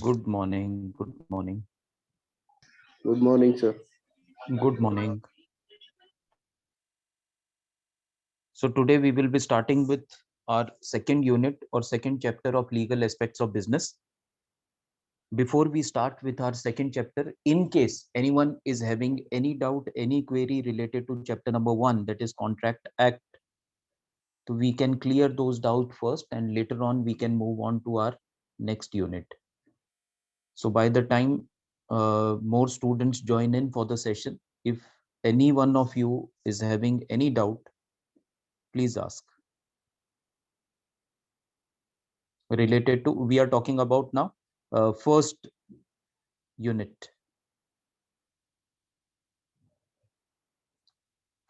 Good morning. Good morning. Good morning, sir. Good morning. So today we will be starting with our second unit or second chapter of legal aspects of business. Before we start with our second chapter, in case anyone is having any doubt, any query related to chapter number 1, that is Contract Act, so we can clear those doubts first and later on we can move on to our next unit. So by the time more students join in for the session, if any one of you is having any doubt, please ask. Related to, we are talking about now first unit.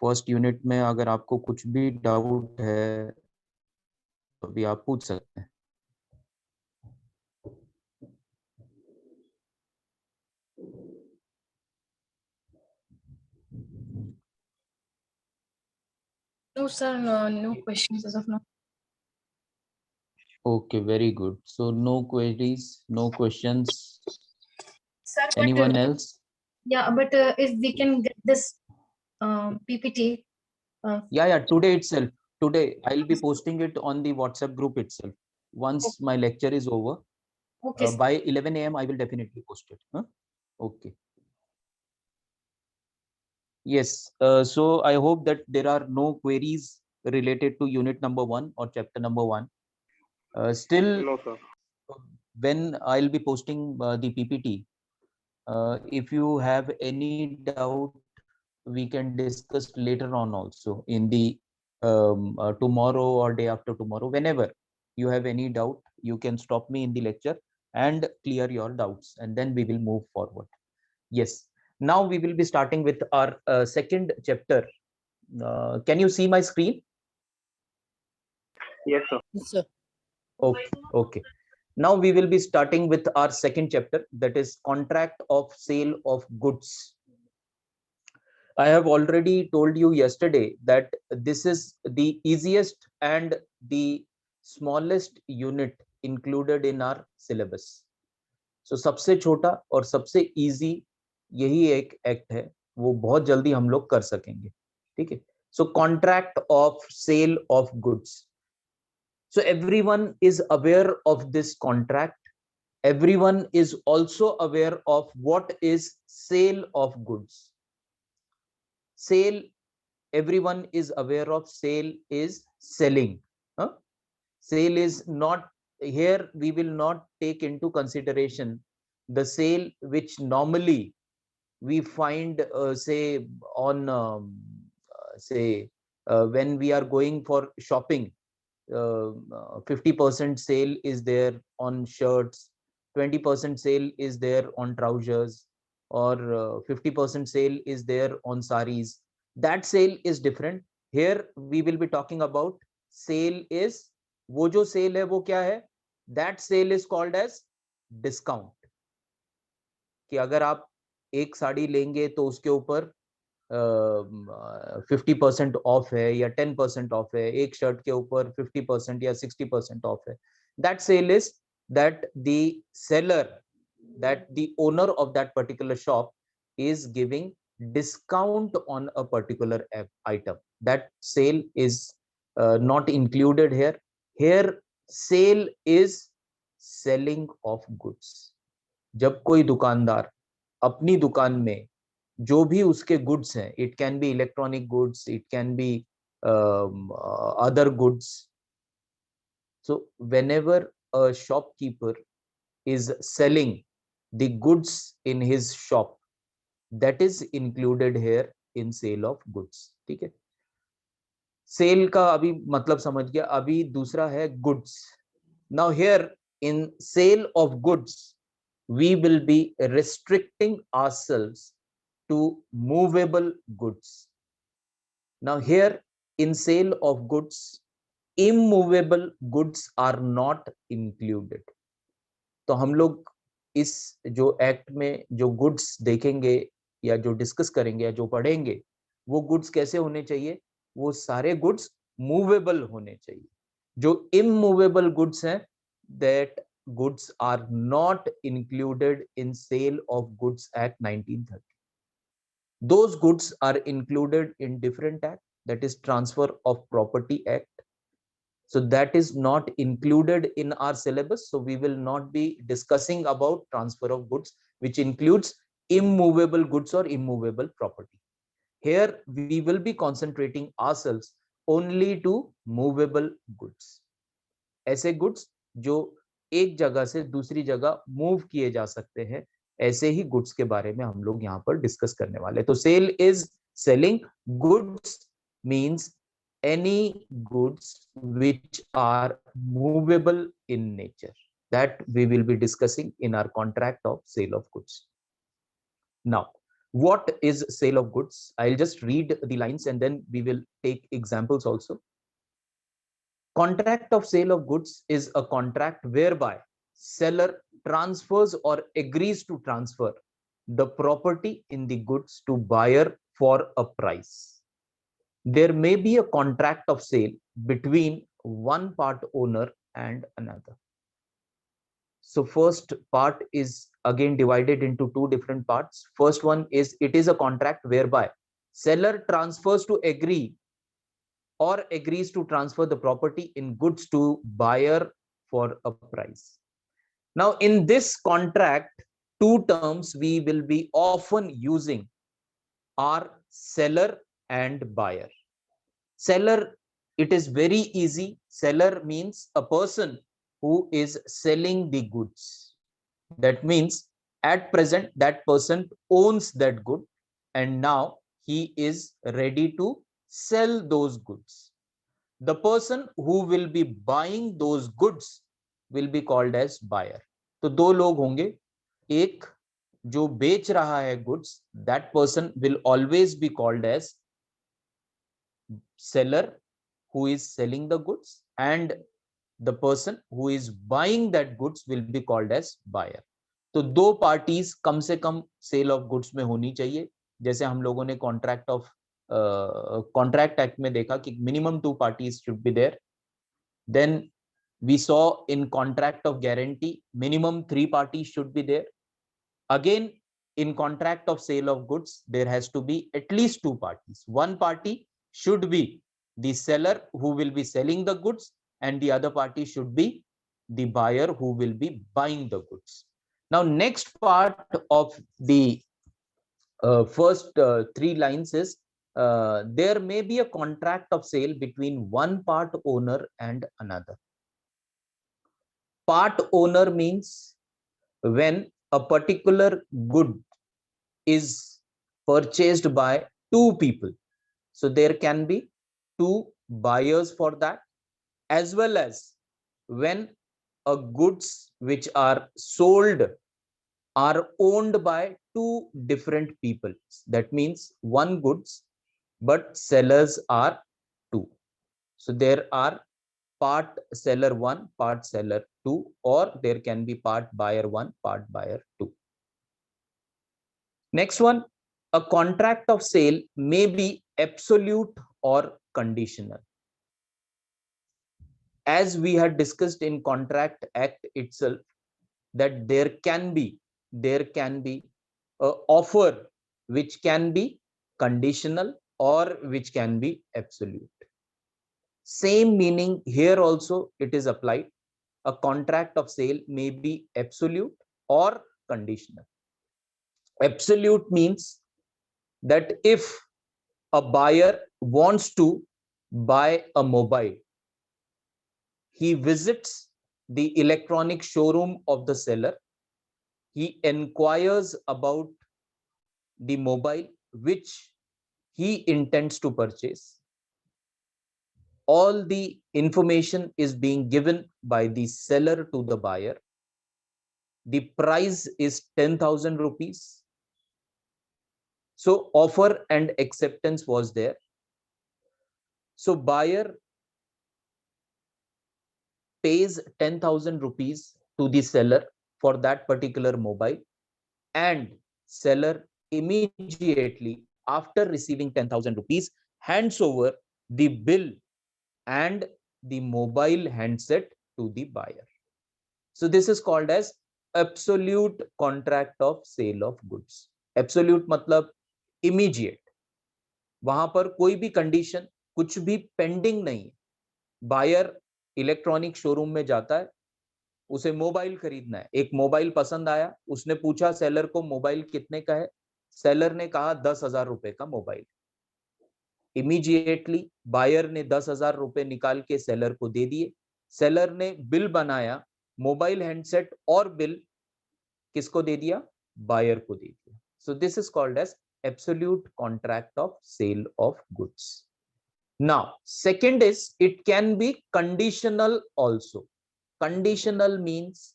First unit में अगर आपको कुछ भी doubt है तो भी आप पूछ सकते हैं. No, sir, no questions as of now. Okay, very good. So no queries, no questions. Sir, Anyone else? Yeah, but if we can get this PPT. Yeah, today itself. Today I'll be posting it on the WhatsApp group itself. Once my lecture is over, Okay. by 11 a.m. I will definitely post it. Huh? Okay. Yes. So I hope that there are no queries related to unit number 1 or chapter number 1. Still, No, sir. when I'll be posting the PPT, if you have any doubt, we can discuss later on also in the tomorrow or day after tomorrow. Whenever you have any doubt, you can stop me in the lecture and clear your doubts, and then we will move forward. Yes. Now we will be starting with our second chapter. Can you see my screen? Yes, sir. Yes, sir. Okay. Now we will be starting with our second chapter, that is contract of sale of goods. I have already told you yesterday that this is the easiest and the smallest unit included in our syllabus. So सबसे छोटा और सबसे easy यही एक act है, वो बहुत जल्दी हम लोग कर सकेंगे. ठीक है. So contract of sale of goods. So everyone is aware of this contract. Everyone is also aware of what is sale of goods. Sale, everyone is aware of. Sale is selling. Sale is not, here we will not take into consideration the sale which normally we find say on when we are going for shopping. 50% sale is there on shirts, 20% sale is there on trousers, or 50% sale is there on saris. That sale is different. Here we will be talking about sale is, वो जो sale है वो क्या है? That sale is called as discount. कि अगर आप एक साड़ी लेंगे तो उसके ऊपर 50% ऑफ है या 10% ऑफ है, एक शर्ट के ऊपर 50% या 60% ऑफ है. That sale is that the seller, that the owner of that particular shop is giving discount on a particular item. That sale is not included here. Here sale is selling of goods. जब कोई दुकानदार अपनी दुकान में जो भी उसके goods हैं, it can B electronic goods, it can B other goods. So whenever a shopkeeper is selling the goods in his shop, that is included here in sale of goods. ठीक है. सेल का अभी मतलब समझ गया. अभी दूसरा है goods. Now here in sale of goods, we will be restricting ourselves to movable goods. Now here in sale of goods, immovable goods are not included. तो हम लोग इस जो एक्ट में जो गुड्स देखेंगे या जो डिस्कस करेंगे या जो पढ़ेंगे, वो गुड्स कैसे होने चाहिए? वो सारे गुड्स मूवेबल होने चाहिए. जो इमूवेबल गुड्स हैं, that goods are not included in Sale of Goods Act 1930. Those goods are included in different act, that is Transfer of Property Act. So that is not included in our syllabus. So we will not be discussing about transfer of goods, which includes immovable goods or immovable property. Here we will be concentrating ourselves only to movable goods. ऐसे goods जो एक जगह से दूसरी जगह move किए जा सकते हैं, ऐसे ही गुड्स के बारे में हम लोग यहाँ पर डिस्कस करने वाले. तो sale is selling goods means any goods which are movable in nature, that we will be discussing in our contract of sale of goods. Now, what is sale of goods? I'll just read the lines and then we will take examples also. Contract of sale of goods is a contract whereby seller transfers or agrees to transfer the property in the goods to buyer for a price. There may be a contract of sale between one part owner and another. So first part is again divided into two different parts. First one is it is a contract whereby seller transfers to agree or agrees to transfer the property in goods to buyer for a price. Now in this contract, two terms we will be often using are seller and buyer. Seller, it is very easy. Seller means a person who is selling the goods. That means at present that person owns that good and now he is ready to sell those goods. The person who will be buying those goods will be called as buyer. तो दो लोग होंगे, एक जो बेच रहा है goods, that person will always be called as seller who is selling the goods, and the person who is buying that goods will be called as buyer. तो दो पार्टीज कम से कम सेल ऑफ गुड्स में होनी चाहिए. जैसे हम लोगों ने कॉन्ट्रैक्ट एक्ट में देखा कि minimum two parties should be there. Then we saw in contract of guarantee minimum 3 parties should be there. Again, in contract of sale of goods there has to be at least 2 parties. One party should be the seller who will be selling the goods and the other party should be the buyer who will be buying the goods. Now next part of the first 3 lines is there may be a contract of sale between one part owner and another. Part owner means when a particular good is purchased by two people. So there can be two buyers for that, as well as when a goods which are sold are owned by two different people. That means one goods but sellers are two. So there are part seller 1, part seller 2, or there can be part buyer 1, part buyer 2. Next one, a contract of sale may be absolute or conditional. As we had discussed in Contract Act itself, that there can be a offer which can be conditional or which can be absolute. Same meaning here also it is applied. A contract of sale may be absolute or conditional. Absolute means that if a buyer wants to buy a mobile, he visits the electronic showroom of the seller, he inquires about the mobile which he intends to purchase. All the information is being given by the seller to the buyer. The price is 10,000 rupees. So offer and acceptance was there. So buyer pays 10,000 rupees to the seller for that particular mobile, and seller immediately after receiving 10,000 rupees hands over the bill and the mobile handset to the buyer. So this is called as absolute contract of sale of goods. Absolute मतलब immediate, वहां पर कोई भी condition, कुछ भी pending नहीं है. Buyer electronic showroom में जाता है, उसे मोबाइल खरीदना है, एक मोबाइल पसंद आया, उसने पूछा सेलर को मोबाइल कितने का है, सेलर ने कहा 10,000 रुपए का मोबाइल. इमीडिएटली बायर ने 10,000 रुपए निकाल के सेलर को दे दिए. सेलर ने बिल बनाया, मोबाइल हैंडसेट और बिल किसको दे दिया, बायर को दे दिया. So this is called as absolute contract of sale of goods. Now, second is it can be conditional also. Conditional means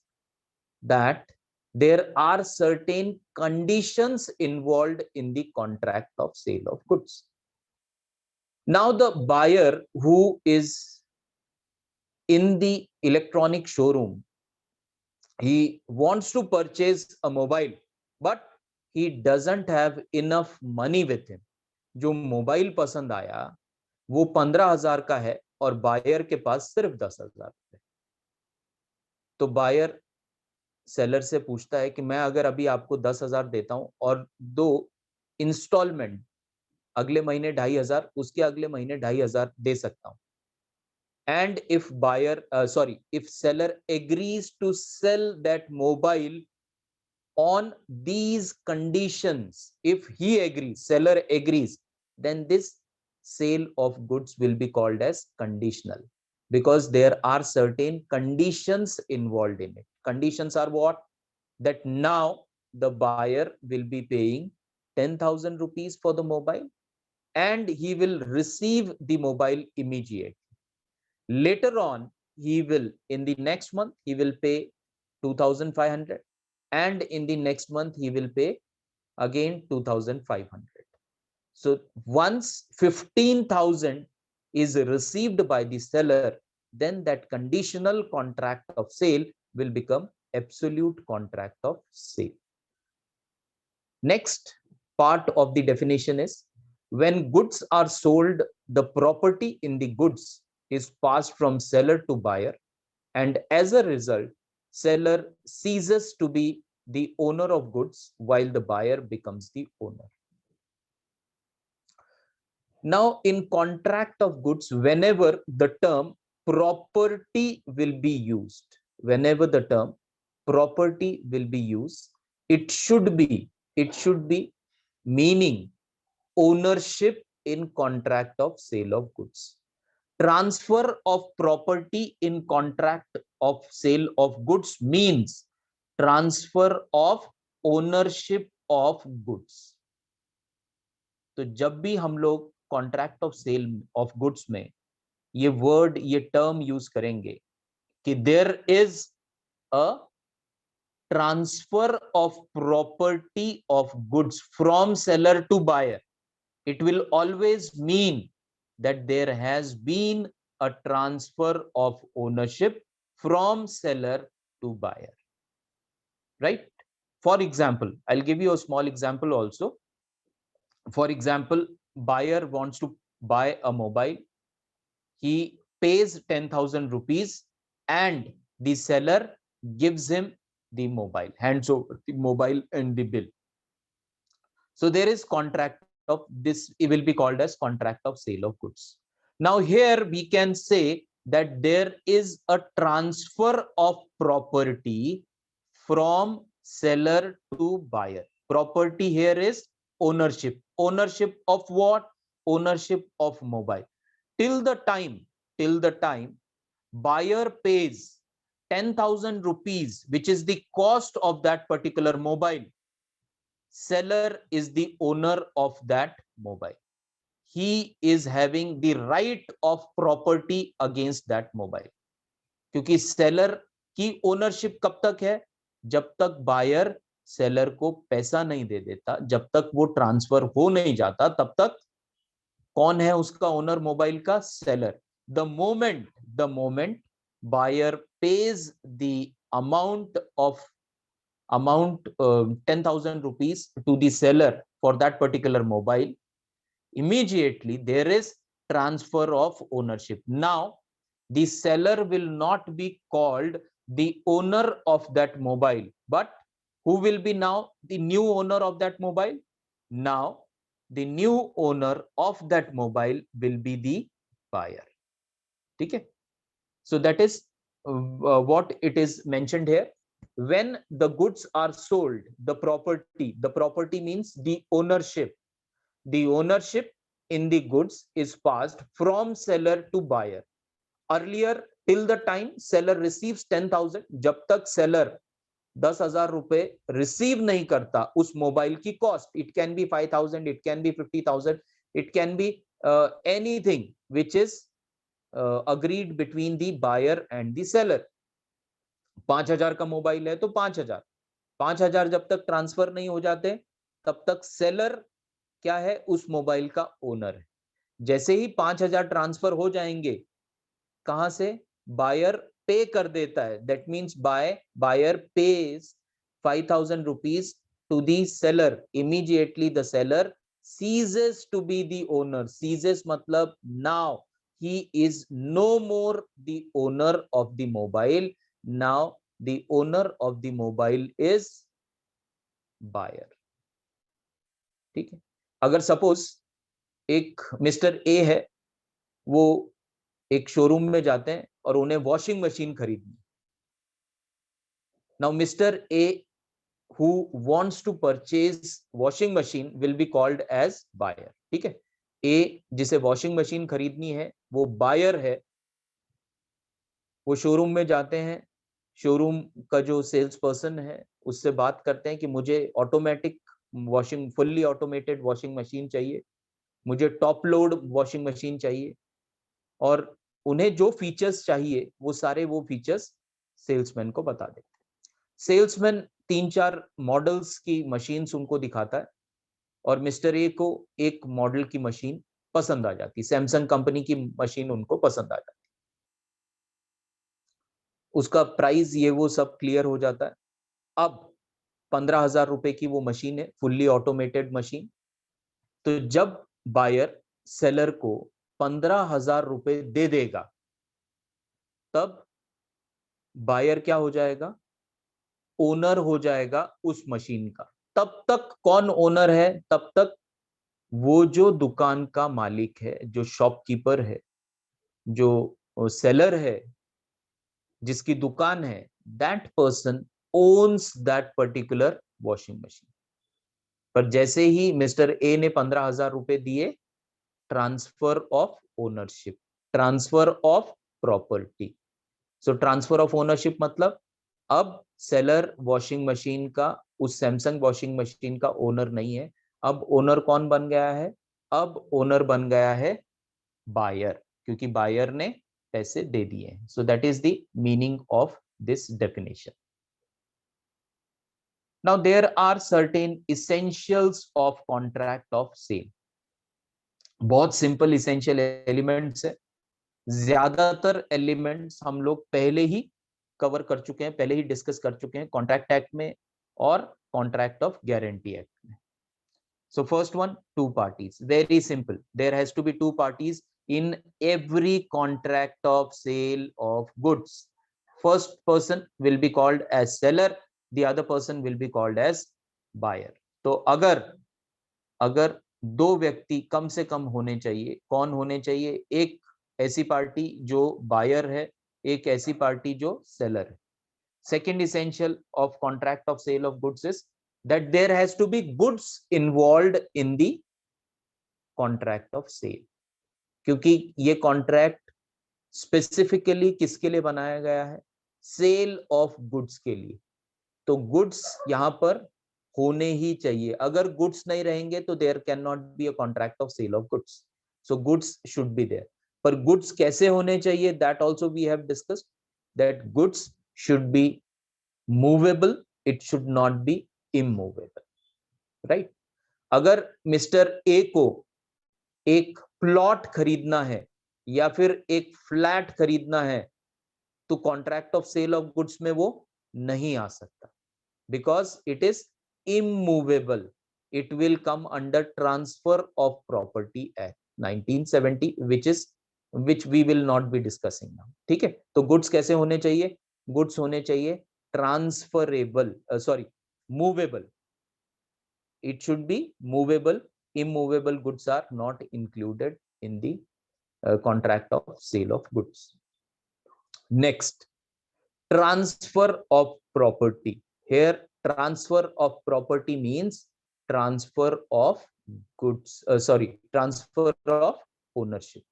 that there are certain conditions involved in the contract of sale of goods. Now, the buyer who is in the electronic showroom, he wants to purchase a mobile, but he doesn't have enough money with him. जो mobile पसंद आया वो 15,000 का है और buyer के पास सिर्फ 10,000 रुपए. तो बायर सेलर से पूछता है कि मैं अगर अभी आपको 10,000 देता हूं और 2 इंस्टॉलमेंट अगले महीने 2,500, उसके अगले महीने 2,500 दे सकता हूं. And if seller agrees to sell that mobile on these conditions, if he agrees, seller agrees, then this sale of goods will be called as conditional, because there are certain conditions involved in it. Conditions are what? That now the buyer will be paying 10,000 rupees for the mobile and he will receive the mobile immediately. Later on, he will, in the next month, he will pay 2,500, and in the next month, he will pay again 2,500. So once 15,000 is received by the seller, then that conditional contract of sale will become absolute contract of sale. Next part of the definition is when goods are sold, the property in the goods is passed from seller to buyer, and as a result, seller ceases to be the owner of goods while the buyer becomes the owner. Now, in contract of goods, whenever the term property will be used, whenever the term property will be used, it should be meaning ownership in contract of sale of goods. Transfer of property in contract of sale of goods means transfer of ownership of goods. तो जब भी हम लोग contract of sale of goods में ये word, ये term use करेंगे कि there is a transfer of property of goods from seller to buyer, it will always mean that there has been a transfer of ownership from seller to buyer, right? For example, I'll give you a small example also. For example, buyer wants to buy a mobile. He pays 10,000 rupees and the seller gives him the mobile, hands over the mobile and the bill. So there is contract of this, it will be called as contract of sale of goods. Now here we can say that there is a transfer of property from seller to buyer. Property here is ownership. Ownership of what? Ownership of mobile. Till the time buyer pays 10,000 rupees, which is the cost of that particular mobile, seller is the owner of that mobile. He is having the right of property against that mobile. क्योंकि seller की ownership कब तक है? जब तक buyer seller को पैसा नहीं दे देता, जब तक वो ट्रांसफर हो नहीं जाता, तब तक कौन है उसका ओनर मोबाइल का? Seller. The moment buyer pays the amount 10,000 rupees to the seller for that particular mobile, immediately there is transfer of ownership. Now the seller will not be called the owner of that mobile. But who will be now the new owner of that mobile? Now the new owner of that mobile will be the buyer. Okay, so that is what it is mentioned here. When the goods are sold, the property means the ownership in the goods is passed from seller to buyer. Earlier, till the time seller receives 10,000, जब तक seller 10,000 रुपए receive नहीं करता उस mobile की cost, it can be 5,000, it can be 50,000, it can be anything which is agreed between the buyer and the seller. 5,000 का mobile है तो 5,000 जब तक ट्रांसफर नहीं हो जाते तब तक सेलर क्या है, उस मोबाइल का ओनर है. जैसे ही 5,000 ट्रांसफर हो जाएंगे, कहां से? बायर पे कर देता है. That means buyer pays 5,000 rupees to the seller. Immediately the seller ceases to be the owner. Ceases मतलब now he is no more the owner of the mobile. Now the owner of the mobile is buyer. ठीक है. अगर suppose एक mister A है, वो एक showroom में जाते हैं और उन्हें वॉशिंग मशीन खरीदनी. Now mister A who wants to purchase washing machine will be called as buyer. ठीक है. ए जिसे वॉशिंग मशीन खरीदनी है वो बायर है. वो शोरूम में जाते हैं, शोरूम का जो सेल्स पर्सन है उससे बात करते हैं कि मुझे automatic washing, fully automated washing machine चाहिए, मुझे टॉप लोड वॉशिंग मशीन चाहिए, और उन्हें जो फीचर्स चाहिए वो सारे वो फीचर्स सेल्समैन को बता देते हैं. सेल्समैन 3-4 मॉडल्स की मशीन्स उनको दिखाता है और मिस्टर ए को एक मॉडल की मशीन पसंद आ जाती. सैमसंग कंपनी की मशीन उनको पसंद आ जाती. उसका प्राइस ये वो सब क्लियर हो जाता है. अब 15,000 रुपए की वो मशीन है, फुल्ली ऑटोमेटेड मशीन. तो जब बायर सेलर को 15,000 रुपए दे देगा, तब बायर क्या हो जाएगा? ओनर हो जाएगा उस मशीन का. तब तक कौन ओनर है? तब तक वो जो दुकान का मालिक है, जो शॉपकीपर है, जो सेलर है, जिसकी दुकान है, that person owns that particular washing machine. पर जैसे ही मिस्टर ए ने 15,000 रुपए दिए, transfer of ownership, transfer of property. So transfer of ownership मतलब अब सेलर वॉशिंग मशीन का, उस सैमसंग वॉशिंग मशीन का ओनर नहीं है. अब ओनर कौन बन गया है? अब ओनर बन गया है बायर, क्योंकि बायर ने पैसे दे दिए. So that is the meaning of this definition. Now there are certain essentials of contract of sale. बहुत सिंपल इसेंशियल एलिमेंट्स है. ज्यादातर एलिमेंट्स हम लोग पहले ही कवर कर चुके हैं, पहले ही डिस्कस कर चुके हैं कॉन्ट्रैक्ट एक्ट में और कॉन्ट्रैक्ट ऑफ गारंटी एक्ट में. So first one, two parties. Very simple. There has to be two parties in every contract of sale of goods. First person will be called as seller, the other person will be called as buyer. तो अगर दो व्यक्ति कम से कम होने चाहिए, कौन होने चाहिए? एक ऐसी पार्टी जो बायर है, एक ऐसी पार्टी जो सेलर है. Second essential of contract of sale of goods is that there has to be goods involved in the contract of sale. क्योंकि ये कॉन्ट्रैक्ट स्पेसिफिकली किसके लिए बनाया गया है? सेल ऑफ गुड्स के लिए. तो गुड्स यहां पर होने ही चाहिए. अगर गुड्स नहीं रहेंगे तो there can not be a contract of sale of goods. So goods should be there. पर गुड्स कैसे होने चाहिए? That also we have discussed that goods should be movable, it should not be immovable. Right. अगर mister A को एक plot खरीदना है या फिर एक फ्लैट खरीदना है, तो contract of sale of goods में वो नहीं आ सकता, because it is immovable. It will come under transfer of property act 1970, which we will not be discussing now. ठीक है. तो गुड्स कैसे होने चाहिए? गुड्स होने चाहिए transferable, sorry movable. It should be movable. Immovable goods are not included in the contract of sale of goods. Next, transfer of property. Here, transfer of property means transfer of goods, transfer of ownership.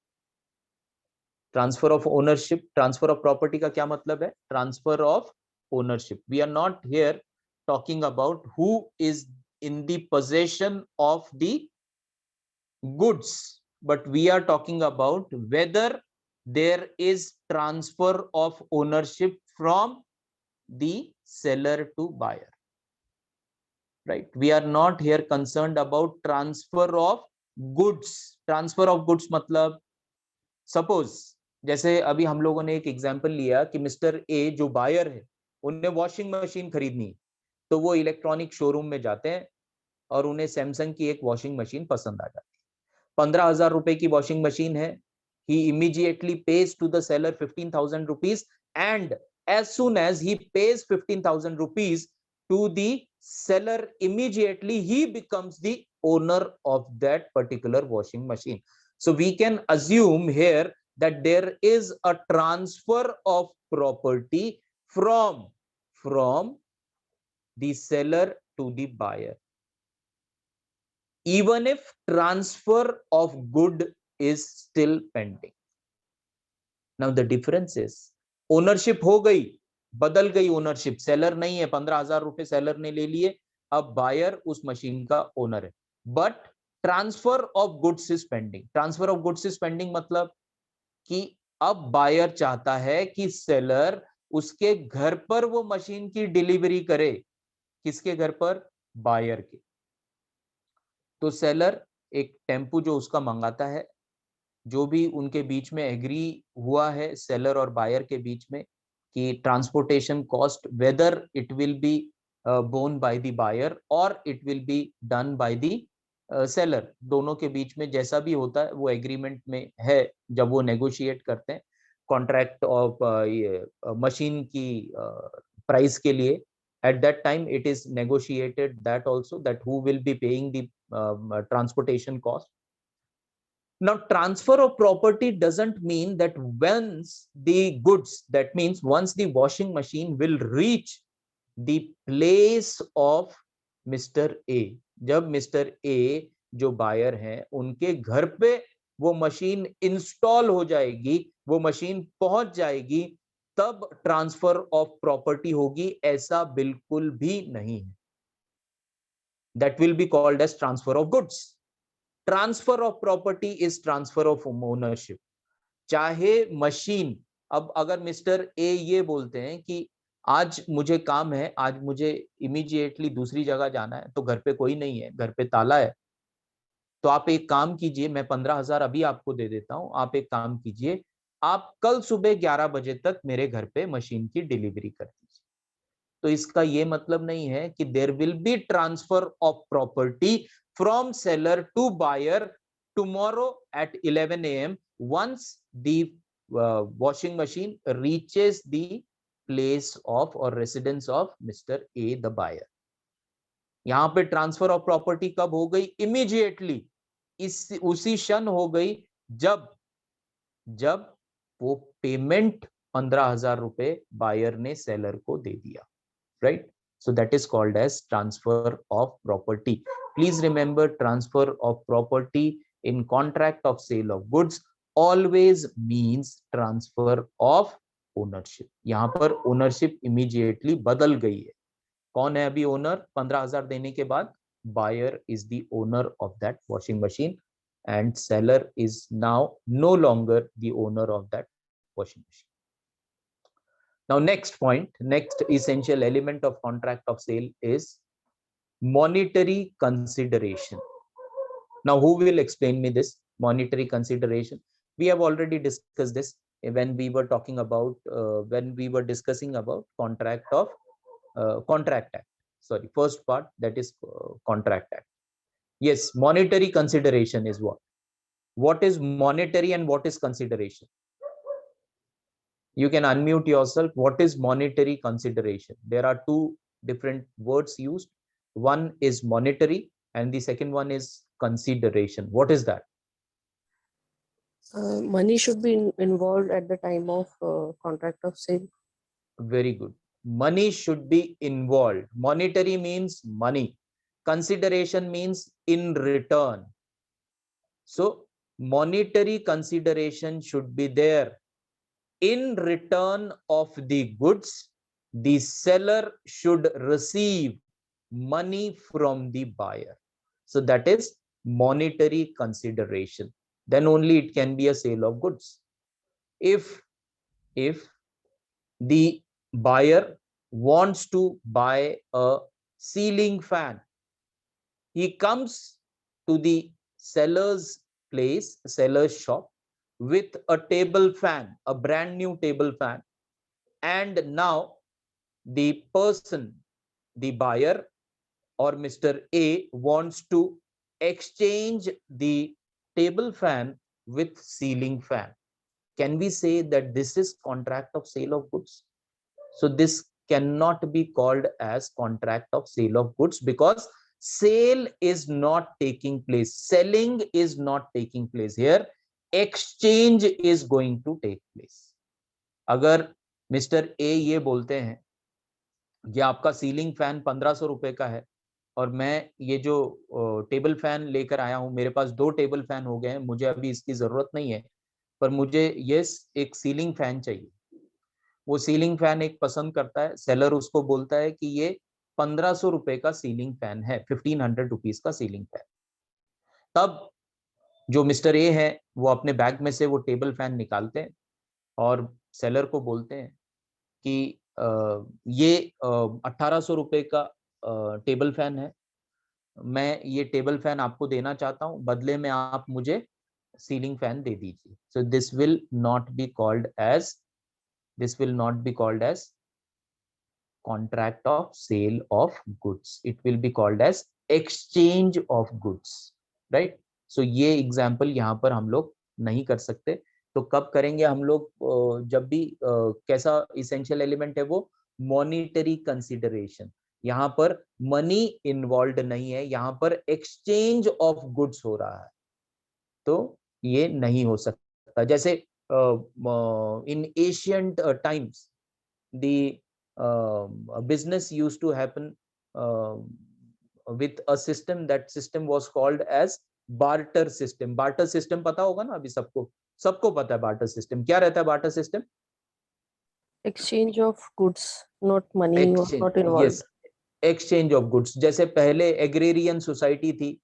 Transfer of ownership, transfer of property का क्या मतलब है? Transfer of ownership. We are not here talking about who is in the possession of the goods, but we are talking about whether there is transfer of ownership from the seller to buyer, right? We are not here concerned about transfer of goods. Transfer of goods मतलब suppose जैसे अभी हम लोगों ने एक example लिया कि mister A जो बायर है उन्हें वॉशिंग मशीन खरीदनी, तो वो इलेक्ट्रॉनिक शोरूम में जाते हैं और उन्हें सैमसंग की एक वॉशिंग मशीन पसंद आ जाती है. 15,000 रुपए की वॉशिंग मशीन है. He immediately pays to the seller 15,000 rupees, and as soon as he pays 15,000 rupees to the seller, immediately he becomes the owner of that particular washing machine. So we can assume here that there is a transfer of property from the seller to the buyer, even if transfer of good is still pending. Now the difference is ownership हो गई, बदल गई ownership. Seller नहीं है, 15,000 रुपए seller ने ले लिए, अब बायर उस मशीन का ओनर है. But transfer of goods is pending. Transfer of goods is pending मतलब कि अब बायर चाहता है कि सेलर उसके घर पर वो मशीन की डिलीवरी करे. किसके घर पर? बायर के. तो सेलर एक टेम्पू जो उसका मंगाता है, जो भी उनके बीच में एग्री हुआ है सेलर और बायर के बीच में कि transportation cost whether it will be borne by the buyer और it will be done by the seller, दोनों के बीच में जैसा भी होता है वो एग्रीमेंट में है जब वो नेगोशिएट करते हैं कॉन्ट्रैक्ट ऑफ मशीन की प्राइस के लिए. At that time it is negotiated that also that who will be paying the transportation cost. Now transfer of property doesn't mean that once the goods, that means once the washing machine will reach the place of Mr. A, जब Mr. A जो buyer हैं उनके घर पे वो machine install हो जाएगी, वो मशीन पहुंच जाएगी, तब ट्रांसफर ऑफ प्रॉपर्टी होगी. ऐसा बिल्कुल भी नहीं है. That will be called as transfer of goods. Transfer of property is transfer of ownership. चाहे मशीन, अब अगर मिस्टर ए ये बोलते हैं कि आज मुझे काम है, आज मुझे इमीडिएटली दूसरी जगह जाना है, तो घर पे कोई नहीं है, घर पे ताला है, तो आप एक काम कीजिए, मैं 15,000 अभी आपको दे देता हूं, आप एक काम कीजिए, आप कल सुबह 11 बजे तक मेरे घर पे मशीन की डिलीवरी कर दीजिए. तो इसका ये मतलब नहीं है कि there will be transfer of property from seller to buyer tomorrow at 11 a.m. once the washing machine reaches the place of or residence of Mr. A, the buyer. यहां पे ट्रांसफर ऑफ प्रॉपर्टी कब हो गई? Immediately, इस उसी क्षण हो गई जब वो पेमेंट 15,000 रुपए बायर ने सेलर को दे दिया, right? So that is called as transfer of property. Please remember, transfer of property in contract of sale of goods always means transfer of ownership. यहाँ पर ownership immediately बदल गई है. कौन है अभी owner? 15,000 देने के बाद buyer is the owner of that washing machine and seller is now no longer the owner of that washing machine. Now next point, next essential element of contract of sale is monetary consideration. Now who will explain me this monetary consideration? We have already discussed this when we were talking about when we were discussing about contract of contract act. Sorry, first part, that is contract act. Yes, monetary consideration is what? What is monetary and what is consideration? You can unmute yourself. What is monetary consideration? There are two different words used. One is monetary and the second one is consideration. What is that? Money should be involved at the time of contract of sale. Very good. Money should be involved. Monetary means money. Consideration means in return. So monetary consideration should be there. In return of the goods, the seller should receive money from the buyer. So that is monetary consideration. Then only it can be a sale of goods. If the buyer wants to buy a ceiling fan, he comes to the seller's place, seller's shop, with a table fan, a brand new table fan. And now the person, the buyer or Mr. A wants to exchange the table fan with ceiling fan. Can we say that this is contract of sale of goods? So this cannot be called as contract of sale of goods because sale is not taking place. Selling is not taking place here. Exchange is going to take place. अगर mister ए ये बोलते हैं कि आपका ceiling fan 1500 रुपए का है और मैं ये जो टेबल फैन लेकर आया हूं, मेरे पास 2 टेबल फैन हो गए हैं, मुझे अभी इसकी जरूरत नहीं है, पर मुझे ये एक सीलिंग फैन चाहिए। वो सीलिंग फैन एक पसंद करता है, सेलर उसको बोलता है कि ये 1500 रुपए का सीलिंग फैन है, 1500 रुपीज का सीलिंग फैन। तब जो मिस्टर ए है वो अपने बैग में से वो टेबल फैन निकालते हैं और सेलर को बोलते हैं कि ये 1800 रुपए का टेबल फैन है, मैं ये टेबल फैन आपको देना चाहता हूं, बदले में आप मुझे सीलिंग फैन दे दीजिए। So this will not be called as contract of sale of goods. It will be called as exchange of goods, right? So ये example यहाँ पर हम लोग नहीं कर सकते। तो कब करेंगे हम लोग? जब भी कैसा essential element है वो monetary consideration। यहाँ पर money involved नहीं है, यहाँ पर exchange of goods हो रहा है, तो ये नहीं हो सकता। जैसे in ancient times the business used to happen with a system. That system was called as barter system. Barter system पता होगा ना अभी सबको, सबको पता है barter system क्या रहता है। barter system Exchange of goods, not money was exchange, not involved. yes, exchange of goods। जैसे पहले agrarian society थी,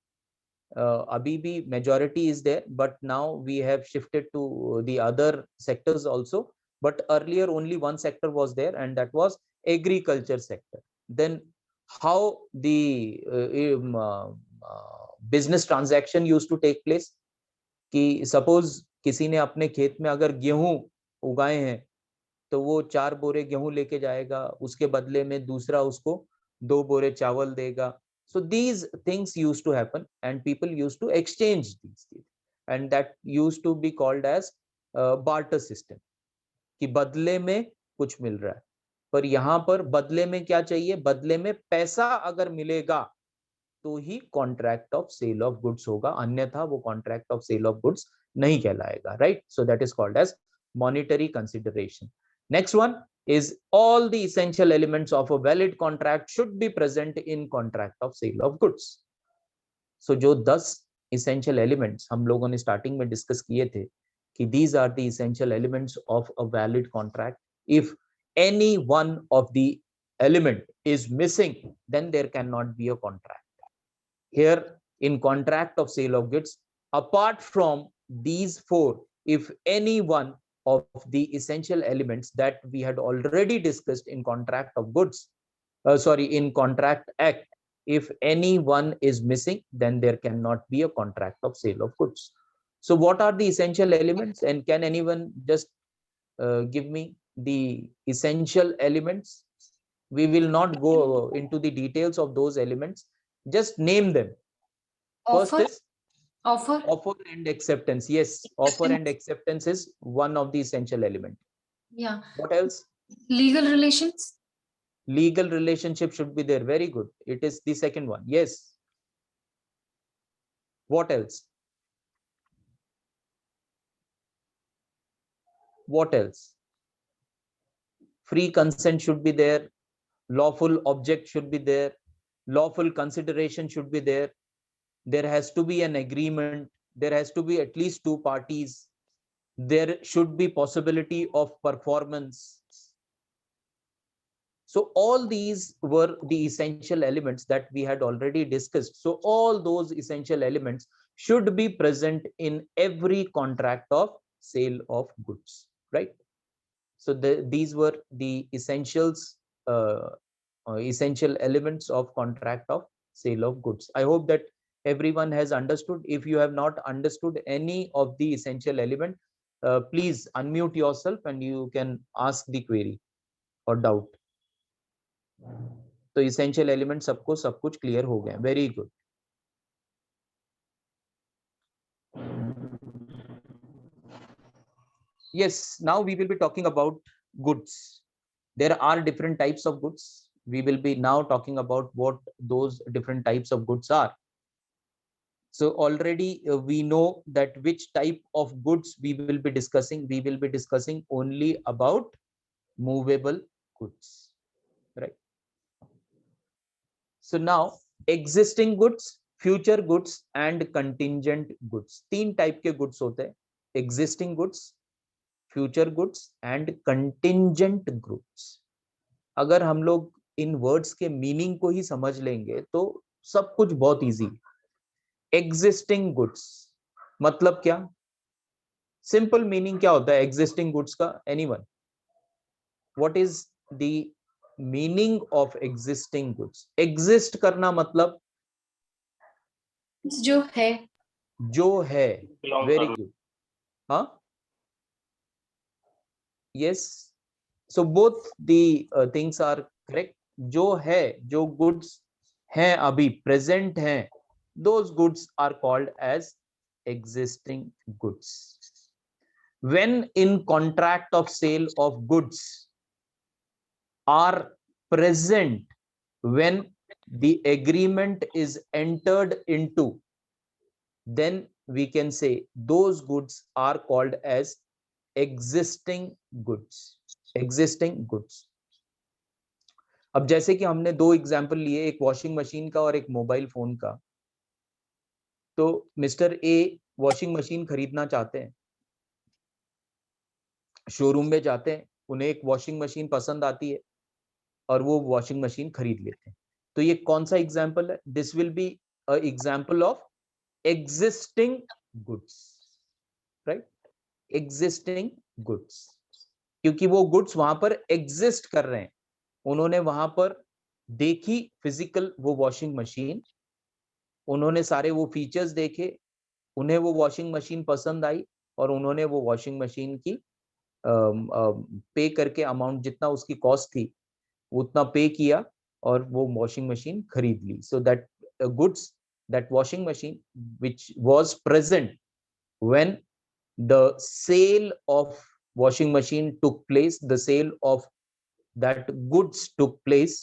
अभी भी majority is there, but now we have shifted to the other sectors also, but earlier only one sector was there and that was agriculture sector। Then how the business transaction used to take place कि suppose किसी ने अपने खेत में अगर गेहूं उगाए हैं तो वो 4 बोरे गेहूं लेके जाएगा, उसके बदले में दूसरा उसको 2 बोरे चावल देगा। So these things used to happen and people used to exchange these things, and that used to be called as barter system कि बदले में कुछ मिल रहा है। पर यहाँ पर बदले में क्या चाहिए? बदले में पैसा अगर मिलेगा तो ही contract of sale of goods होगा, अन्यथा वो contract of sale of goods नहीं कहलाएगा, right? So that is called as monetary consideration. Next one is all the essential elements of a valid contract should be present in contract of sale of goods। so जो 10 essential elements हम लोगों ने starting में discuss किए थे कि these are the essential elements of a valid contract, if any one of the element is missing then there cannot be a contract। here in contract of sale of goods, apart from these 4, if any one of the essential elements that we had already discussed in contract of goods, in contract act, if any one is missing then there cannot be a contract of sale of goods। so what are the essential elements, and can anyone just give me the essential elements? We will not go into the details of those elements, just name them। First Offer, is offer, offer and acceptance. Yes, offer and acceptance is one of the essential element। Yeah. What else? Legal relations. Legal relationship should be there. Very good. It is the second one. Yes. What else? What else? Free consent should be there. Lawful object should be there. Lawful consideration should be there. There has to be an agreement. There has to be at least two parties. There should be possibility of performance. So all these were the essential elements that we had already discussed. So all those essential elements should be present in every contract of sale of goods, right? So these were the essentials, essential elements of contract of sale of goods. I hope that everyone has understood. If you have not understood any of the essential element, please unmute yourself and you can ask the query or doubt. तो essential elements सबको सब कुछ clear हो गए. Very good. Yes, now we will be talking about goods. There are different types of goods. We will be now talking about what those different types of goods are. So already we know that which type of goods we will be discussing. We will be discussing only about movable goods, right? So now existing goods, future goods and contingent goods. तीन type के goods होते हैं. Existing goods, future goods and contingent goods. अगर हम लोग इन words के meaning को ही समझ लेंगे तो सब कुछ बहुत इजी. एग्जिस्टिंग गुड्स मतलब क्या? सिंपल मीनिंग क्या होता है एग्जिस्टिंग गुड्स का? Anyone? What is the meaning of existing goods? Exist करना मतलब जो है. जो है. Very good. हाँ, yes. So both the things are correct. जो है, जो गुड्स हैं अभी प्रेजेंट हैं, those goods are called as existing goods. When in contract of sale of goods are present, when the agreement is entered into, then we can say those goods are called as existing goods. Existing goods. अब जैसे कि हमने दो example लिए, एक washing machine का और एक मोबाइल फोन का. तो मिस्टर ए वॉशिंग मशीन खरीदना चाहते हैं, शोरूम में जाते हैं, उन्हें एक वॉशिंग मशीन पसंद आती है और वो वॉशिंग मशीन खरीद लेते हैं. तो ये कौन सा एग्जाम्पल है? This will be a example of existing goods, right? Existing goods, क्योंकि वो गुड्स वहां पर एग्जिस्ट कर रहे हैं. उन्होंने वहां पर देखी फिजिकल वो वॉशिंग मशीन, उन्होंने सारे वो फीचर्स देखे, उन्हें वो वॉशिंग मशीन पसंद आई और उन्होंने वो वॉशिंग मशीन की पे करके अमाउंट जितना उसकी कॉस्ट थी उतना पे किया और वो वॉशिंग मशीन खरीद ली. So that goods, that washing machine which was present when the sale of washing machine took place, the sale of that goods took place,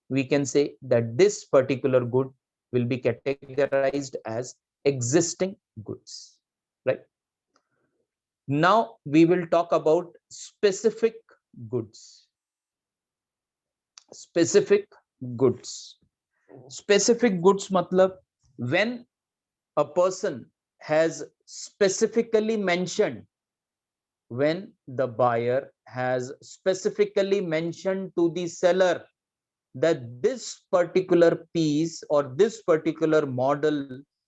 we can say that this particular good will be categorized as existing goods, right? Now we will talk about specific goods. Specific goods. Specific goods matlab when a person has specifically mentioned, when the buyer has specifically mentioned to the seller that this particular piece or this particular model,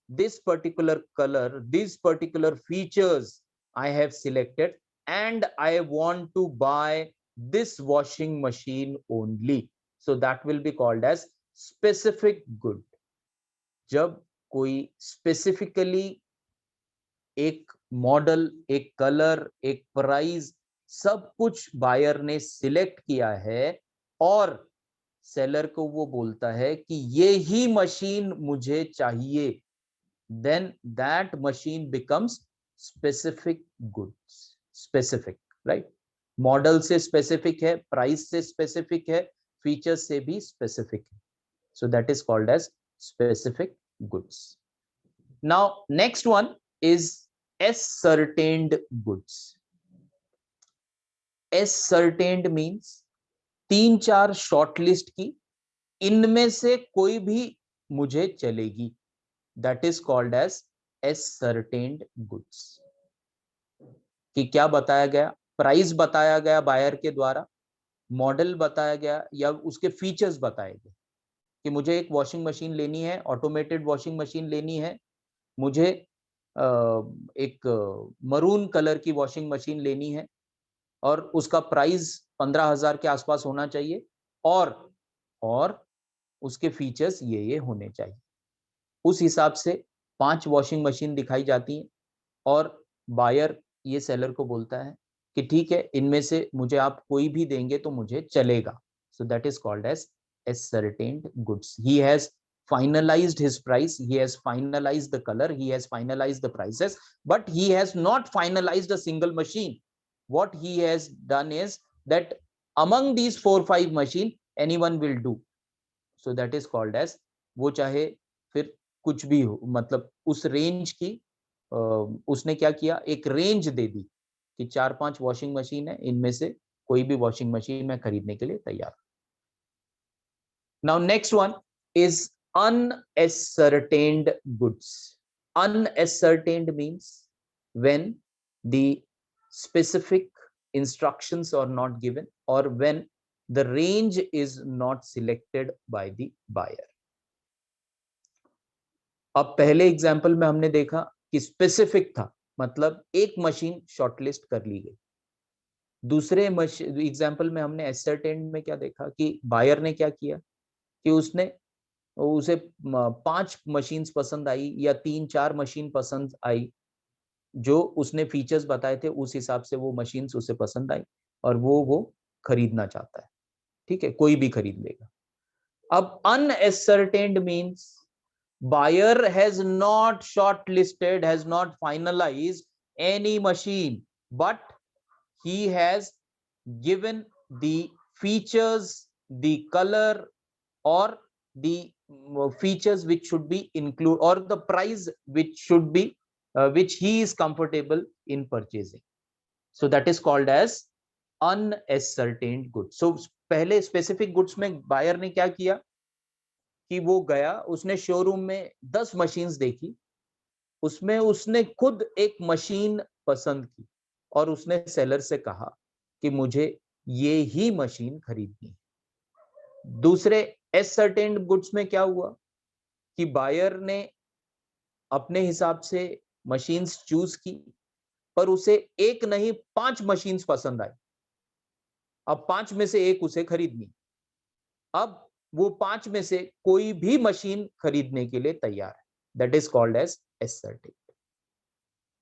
this particular color, these particular features I have selected and I want to buy this washing machine only. So that will be called as specific good. जब कोई specifically एक model, एक colour, एक price, सब कुछ buyer ने select किया है और सेलर को वो बोलता है कि ये ही मशीन मुझे चाहिए, then that machine becomes specific goods. Specific, right? Model से स्पेसिफिक है, प्राइस से स्पेसिफिक है, फीचर्स से भी स्पेसिफिक है. So that is called as specific goods. Now next one is ascertained goods. Ascertained means 3-4 short list की, इनमें से कोई भी मुझे चलेगी. That is called as ascertained goods. कि क्या बताया गया, प्राइस बताया गया बायर के द्वारा, मॉडल बताया गया या उसके फीचर्स बताए गए कि मुझे एक वॉशिंग मशीन लेनी है, ऑटोमेटेड वॉशिंग मशीन लेनी है, मुझे एक मरून कलर की वॉशिंग मशीन लेनी है और उसका प्राइस 15,000 के आसपास होना चाहिए और उसके फीचर्स ये होने चाहिए. उस हिसाब से 5 वॉशिंग मशीन दिखाई जाती हैं और बायर ये सेलर को बोलता है कि ठीक है, इनमें से मुझे आप कोई भी देंगे तो मुझे चलेगा. So that is called as ascertained goods. He has finalized his price, he has finalized the color, he has finalized the prices, but he has not finalized a single machine. What he has done is that among these 4-5 machine anyone will do. So that is called as, वो चाहे फिर कुछ भी हो, मतलब उस range की उसने क्या किया, एक रेंज दे दी कि 4-5 वॉशिंग मशीन है, इनमें से कोई भी वॉशिंग मशीन मैं खरीदने के लिए तैयार. Now next one is unascertained goods. Unascertained means when the specific instructions are not given or when the range is not selected by the buyer. अब पहले एग्जाम्पल में हमने देखा कि स्पेसिफिक था, मतलब एक मशीन शॉर्टलिस्ट कर ली गई. दूसरे एग्जाम्पल में हमने ascertained में क्या देखा कि बायर ने क्या किया कि उसे 5 मशीन्स पसंद आई या 3-4 मशीन पसंद आई, जो उसने फीचर्स बताए थे उस हिसाब से वो मशीन्स उसे पसंद आई और वो खरीदना चाहता है. ठीक है, कोई भी खरीद लेगा. अब unascertained means buyer has not shortlisted, has not finalized any machine, but he has given the features, the color, or the features which should be included, or the price which should be which he is comfortable in purchasing. So that is called as unascertained goods. So पहले specific goods में buyer ने क्या किया कि वो गया, उसने showroom में 10 मशीन्स देखी, उसमें उसने खुद एक मशीन पसंद की और उसने सेलर से कहा कि मुझे ये ही मशीन खरीदनी है. दूसरे ascertained goods में क्या हुआ कि बायर ने अपने हिसाब से मशीन्स चूज की, पर उसे एक नहीं 5 मशीन्स पसंद आई. अब 5 में से एक उसे खरीदनी. अब वो 5 में से कोई भी मशीन खरीदने के लिए तैयार है. That is called as ascertained.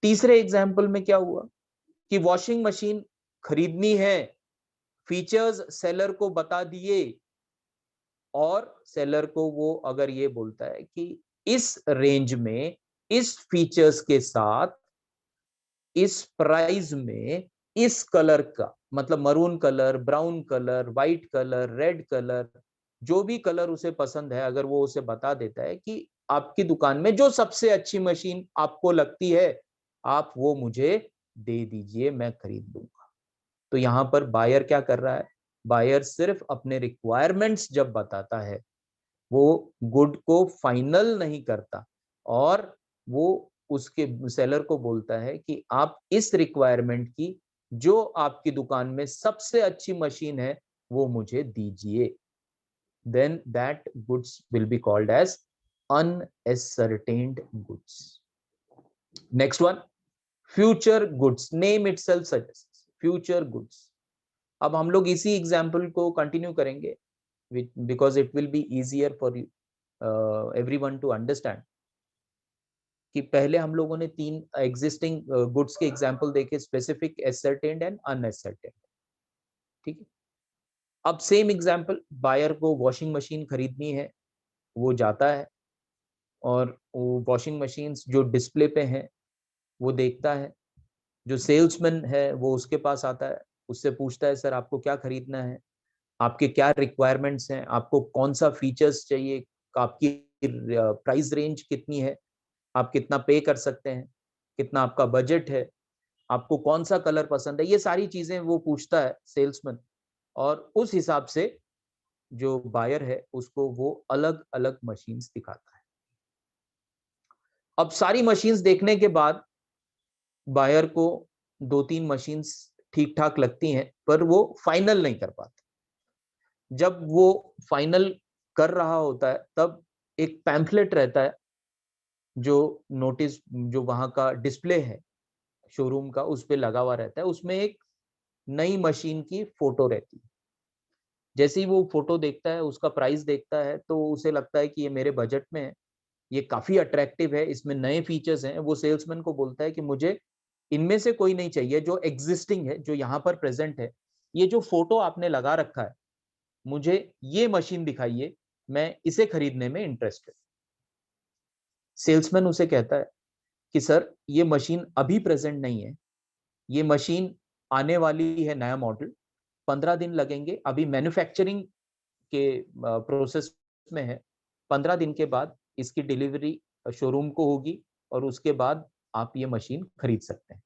तीसरे एग्जाम्पल में क्या हुआ कि वॉशिंग मशीन खरीदनी है, फीचर्स सेलर को बता दिए और सेलर को वो अगर ये बोलता है कि इस रेंज में इस फीचर्स के साथ इस प्राइस में इस कलर का, मतलब maroon colour, brown colour, white colour, red colour, जो भी कलर उसे पसंद है, अगर वो उसे बता देता है कि आपकी दुकान में जो सबसे अच्छी मशीन आपको लगती है आप वो मुझे दे दीजिए, मैं खरीद लूंगा. तो यहां पर बायर क्या कर रहा है, बायर सिर्फ अपने रिक्वायरमेंट्स जब बताता है, वो गुड को फाइनल नहीं करता और वो उसके सेलर को बोलता है कि आप इस रिक्वायरमेंट की जो आपकी दुकान में सबसे अच्छी मशीन है वो मुझे दीजिए. Then that goods will be called as unascertained goods. Next one, future goods. Name itself suggests future goods. अब हम लोग इसी एग्जाम्पल को कंटिन्यू करेंगे because it will be easier for you everyone to understand. कि पहले हम लोगों ने 3 एग्जिस्टिंग गुड्स के एग्जांपल देखे, स्पेसिफिक, ascertained एंड unascertained. ठीक है, अब सेम एग्जांपल, बायर को वॉशिंग मशीन खरीदनी है, वो जाता है और वो वॉशिंग मशीन्स जो डिस्प्ले पे हैं वो देखता है, जो सेल्समैन है वो उसके पास आता है उससे पूछता है सर आपको क्या खरीदना है, आपके क्या रिक्वायरमेंट्स हैं, आपको कौन सा फीचर्स चाहिए, आपकी प्राइस रेंज कितनी है, आप कितना पे कर सकते हैं, कितना आपका बजट है, आपको कौन सा कलर पसंद है, ये सारी चीजें वो पूछता है सेल्समैन। और उस हिसाब से जो बायर है उसको वो अलग अलग मशीन्स दिखाता है। अब सारी मशीन्स देखने के बाद बायर को 2-3 मशीन्स ठीक ठाक लगती हैं, पर वो फाइनल नहीं कर पाता। जब वो फाइनल कर रहा होता है तब एक पैम्फलेट रहता है, जो नोटिस जो वहां का डिस्प्ले है शोरूम का, उस पे लगा हुआ रहता है, उसमें एक नई मशीन की फोटो रहती है। जैसे ही वो फोटो देखता है, उसका प्राइस देखता है, तो उसे लगता है कि ये मेरे बजट में है, ये काफी अट्रैक्टिव है, इसमें नए फीचर्स हैं। वो सेल्समैन को बोलता है कि मुझे इनमें से कोई नहीं चाहिए, जो एग्जिस्टिंग है, जो यहाँ पर प्रेजेंट है, ये जो फोटो आपने लगा रखा है, मुझे ये मशीन दिखाइए, मैं इसे खरीदने में इंटरेस्टेड। सेल्समैन उसे कहता है कि सर ये मशीन अभी प्रेजेंट नहीं है, ये मशीन आने वाली है, नया मॉडल, 15 दिन लगेंगे, अभी मैन्युफैक्चरिंग के प्रोसेस में है, 15 दिन के बाद इसकी डिलीवरी शोरूम को होगी और उसके बाद आप ये मशीन खरीद सकते हैं।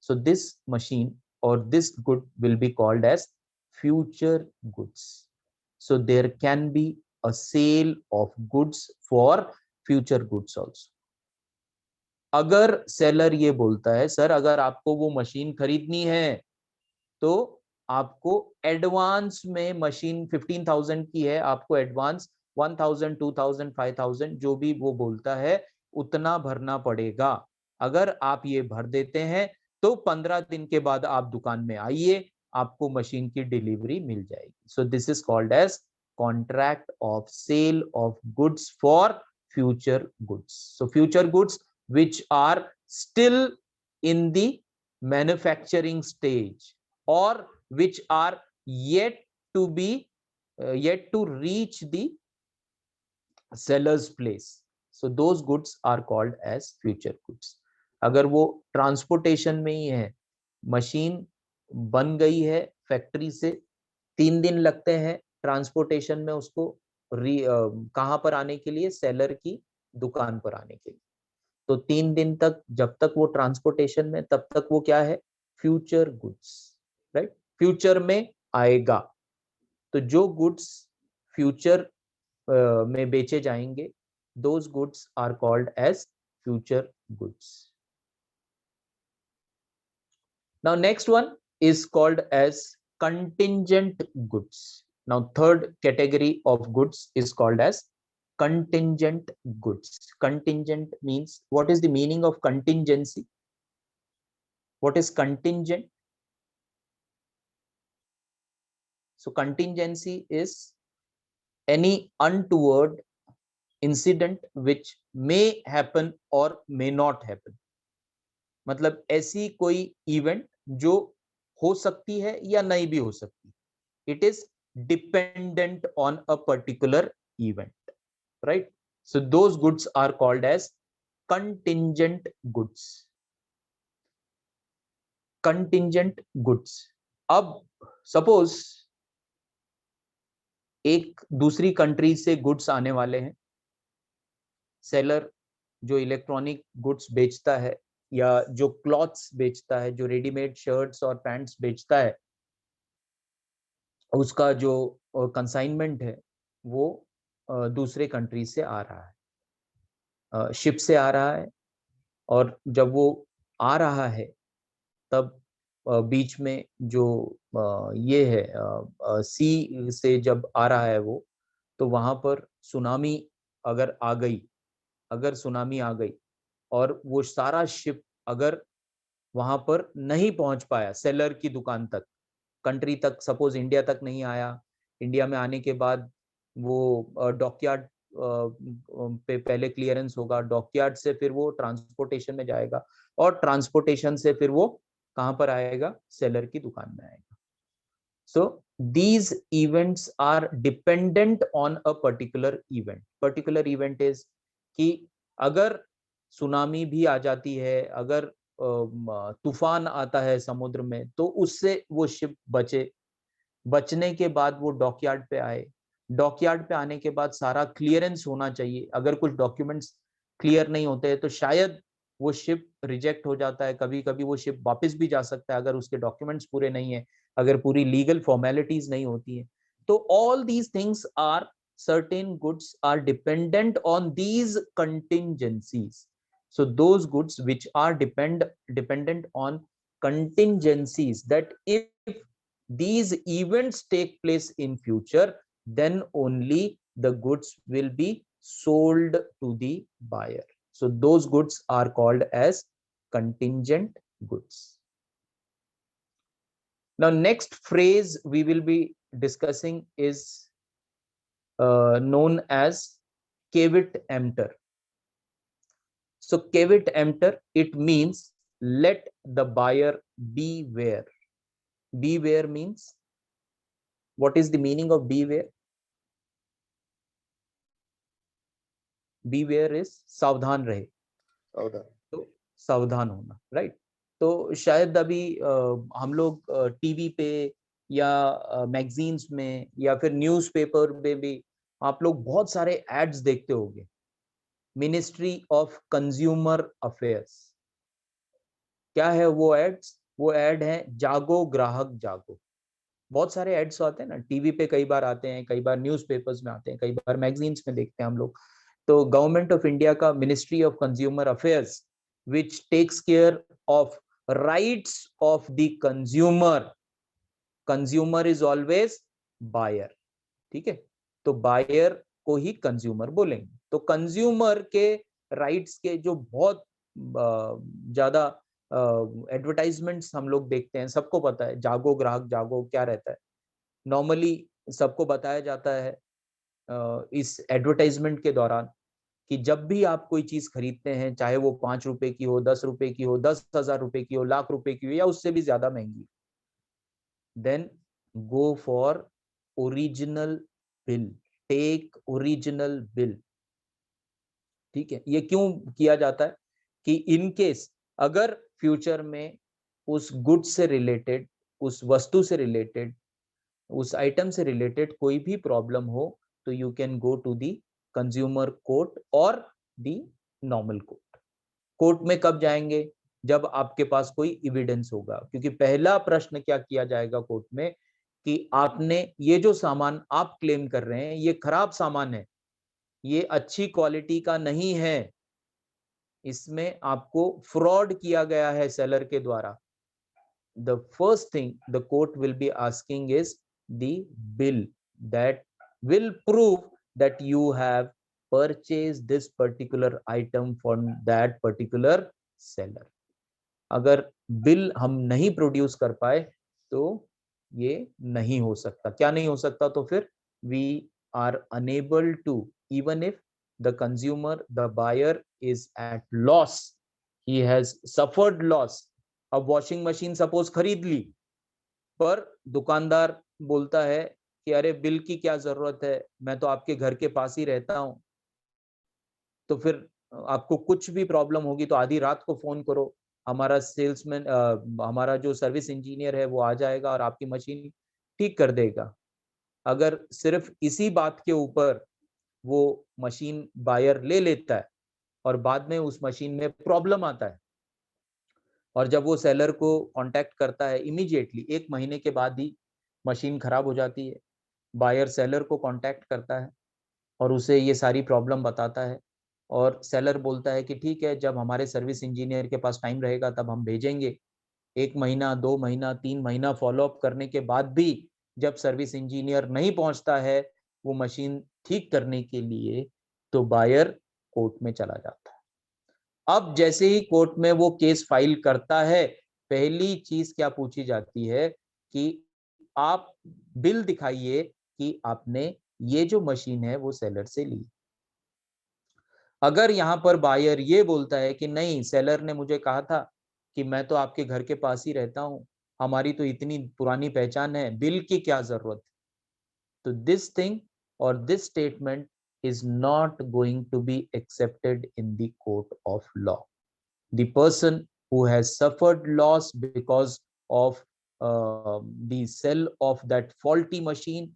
सो दिस मशीन और this good will be called as future goods. So there can be a sale of goods for future goods also. अगर सेलर ये बोलता है सर अगर आपको वो मशीन खरीदनी है तो आपको एडवांस में, मशीन 15,000 की है, आपको एडवांस 1,000, 2,000, 5,000 जो भी वो बोलता है उतना भरना पड़ेगा। अगर आप ये भर देते हैं तो 15 दिन के बाद आप दुकान में आइए, आपको मशीन की डिलीवरी मिल जाएगी। So this is called as contract of sale of goods for future goods. So future goods which are still in the manufacturing stage or which are yet to be yet to reach the seller's place. So those goods are called as future goods. अगर वो transportation में ही है, machine बन गई है factory से, 3 दिन लगते हैं ट्रांसपोर्टेशन में उसको कहां पर आने के लिए, सेलर की दुकान पर आने के लिए। तो 3 दिन तक जब तक वो ट्रांसपोर्टेशन में, तब तक वो क्या है, फ्यूचर गुड्स, राइट, फ्यूचर में आएगा। तो जो गुड्स फ्यूचर में बेचे जाएंगे, those goods are called as future goods. Now next one is called as contingent goods. Now third category of goods is called as contingent goods. Contingent means, what is the meaning of contingency? What is contingent? So contingency is any untoward incident which may happen or may not happen. मतलब ऐसी कोई event जो हो सकती है या नहीं भी हो सकती। It is dependent on a particular event, right? So those goods are called as contingent goods. Contingent goods. अब सपोज एक दूसरी कंट्री से गुड्स आने वाले हैं, सेलर जो इलेक्ट्रॉनिक गुड्स बेचता है या जो क्लॉथ्स बेचता है, जो रेडीमेड शर्ट्स और पैंट्स बेचता है, उसका जो कंसाइनमेंट है वो दूसरे कंट्री से आ रहा है, शिप से आ रहा है। और जब वो आ रहा है तब बीच में जो ये है सी से जब आ रहा है वो, तो वहां पर सुनामी अगर आ गई, अगर सुनामी आ गई और वो सारा शिप अगर वहां पर नहीं पहुंच पाया सेलर की दुकान तक, कंट्री तक, सपोज इंडिया तक नहीं आया, इंडिया में आने के बाद वो डॉकयार्ड पे पहले क्लियरेंस होगा, डॉकयार्ड से फिर वो ट्रांसपोर्टेशन में जाएगा और ट्रांसपोर्टेशन से फिर वो कहां पर आएगा, सेलर की दुकान में आएगा। सो these events are dependent on a particular event. Particular event is कि अगर सुनामी भी आ जाती है, अगर तूफान आता है समुद्र में तो उससे वो शिप बचने के बाद वो डॉकयार्ड पे आए। डॉकयार्ड पे आने के बाद सारा क्लियरेंस होना चाहिए, अगर कुछ डॉक्यूमेंट्स क्लियर नहीं होते हैं तो शायद वो शिप रिजेक्ट हो जाता है, कभी कभी वो शिप वापस भी जा सकता है अगर उसके डॉक्यूमेंट्स पूरे नहीं है, अगर पूरी लीगल फॉर्मेलिटीज नहीं होती है। तो all these things are, certain goods are dependent on these contingencies. So those goods which are dependent on contingencies, that if these events take place in future, then only the goods will be sold to the buyer. So those goods are called as contingent goods. Now next phrase we will be discussing is known as caveat emptor. So caveat emptor, it means let the buyer beware. Beware means, what is the meaning of beware? Beware is सावधान रहे, तो सावधान होना, right. तो शायद अभी हम लोग टीवी पे या मैगजीन्स में या फिर न्यूज़पेपर में भी आप लोग बहुत सारे एड्स देखते होंगे, मिनिस्ट्री ऑफ कंज्यूमर अफेयर्स। क्या है वो एड्स? वो एड है जागो ग्राहक जागो। बहुत सारे एड्स आते हैं ना, टीवी पे कई बार आते हैं, कई बार न्यूज़पेपर्स में आते हैं, कई बार मैगजीन्स में देखते हैं हम लोग। तो गवर्नमेंट ऑफ इंडिया का ministry of consumer affairs which takes care of rights of the consumer. Consumer is always buyer, ठीक है, तो बायर को ही कंज्यूमर बोलेंगे। तो कंज्यूमर के राइट्स के जो बहुत ज्यादा एडवर्टाइजमेंट्स हम लोग देखते हैं, सबको पता है जागो ग्राहक जागो क्या रहता है। नॉर्मली सबको बताया जाता है इस एडवर्टाइजमेंट के दौरान कि जब भी आप कोई चीज खरीदते हैं, चाहे वो 5 रुपए की हो, 10 रुपए की हो, 10,000 रुपए की हो, लाख रुपए की हो, या उससे भी ज्यादा महंगी, then go for original bill, take original bill. ठीक है, ये क्यों किया जाता है कि इन केस अगर फ्यूचर में उस गुड से रिलेटेड, उस वस्तु से रिलेटेड, उस आइटम से रिलेटेड कोई भी प्रॉब्लम हो तो you can go to the consumer court और दी नॉर्मल कोर्ट। कोर्ट में कब जाएंगे? जब आपके पास कोई एविडेंस होगा, क्योंकि पहला प्रश्न क्या किया जाएगा कोर्ट में कि आपने ये जो सामान आप क्लेम कर रहे हैं ये खराब सामान है, ये अच्छी क्वालिटी का नहीं है, इसमें आपको फ्रॉड किया गया है सेलर के द्वारा। The first thing the court will be asking is the bill that will prove that you have purchased this particular item from that particular seller. अगर बिल हम नहीं प्रोड्यूस कर पाए तो ये नहीं हो सकता। क्या नहीं हो सकता? तो फिर we are unable to, even if the consumer, the buyer is at loss, he has suffered loss। अब वॉशिंग मशीन सपोज खरीद ली, पर दुकानदार बोलता है कि अरे बिल की क्या जरूरत है, मैं तो आपके घर के पास ही रहता हूं। तो फिर आपको कुछ भी प्रॉब्लम होगी तो आधी रात को फोन करो, हमारा सेल्समैन, हमारा जो सर्विस इंजीनियर है वो आ जाएगा और आपकी मशीन ठीक कर देगा। अगर सिर्फ इसी बात के ऊपर वो मशीन बायर ले लेता है और बाद में उस मशीन में प्रॉब्लम आता है और जब वो सेलर को कांटेक्ट करता है, इमीडिएटली 1 महीने के बाद ही मशीन खराब हो जाती है, बायर सेलर को कांटेक्ट करता है और उसे ये सारी प्रॉब्लम बताता है और सेलर बोलता है कि ठीक है, जब हमारे सर्विस इंजीनियर के पास टाइम रहेगा तब हम भेजेंगे। 1 महीना, 2 महीना, 3 महीना फॉलोअप करने के बाद भी जब सर्विस इंजीनियर नहीं पहुंचता है वो मशीन ठीक करने के लिए, तो बायर कोर्ट में चला जाता है। अब जैसे ही कोर्ट में वो केस फाइल करता है, पहली चीज क्या पूछी जाती है कि आप बिल दिखाइए कि आपने ये जो मशीन है वो सेलर से ली। अगर यहाँ पर बायर ये बोलता है कि नहीं, सेलर ने मुझे कहा था कि मैं तो आपके घर के पास ही रहता हूँ, हमारी तो इतनी पुरानी पहचान है, बिल की क्या जरूरत, तो दिस थिंग और this statement is not going to be accepted in the court of law. The person who has suffered loss because of the sell of that faulty machine,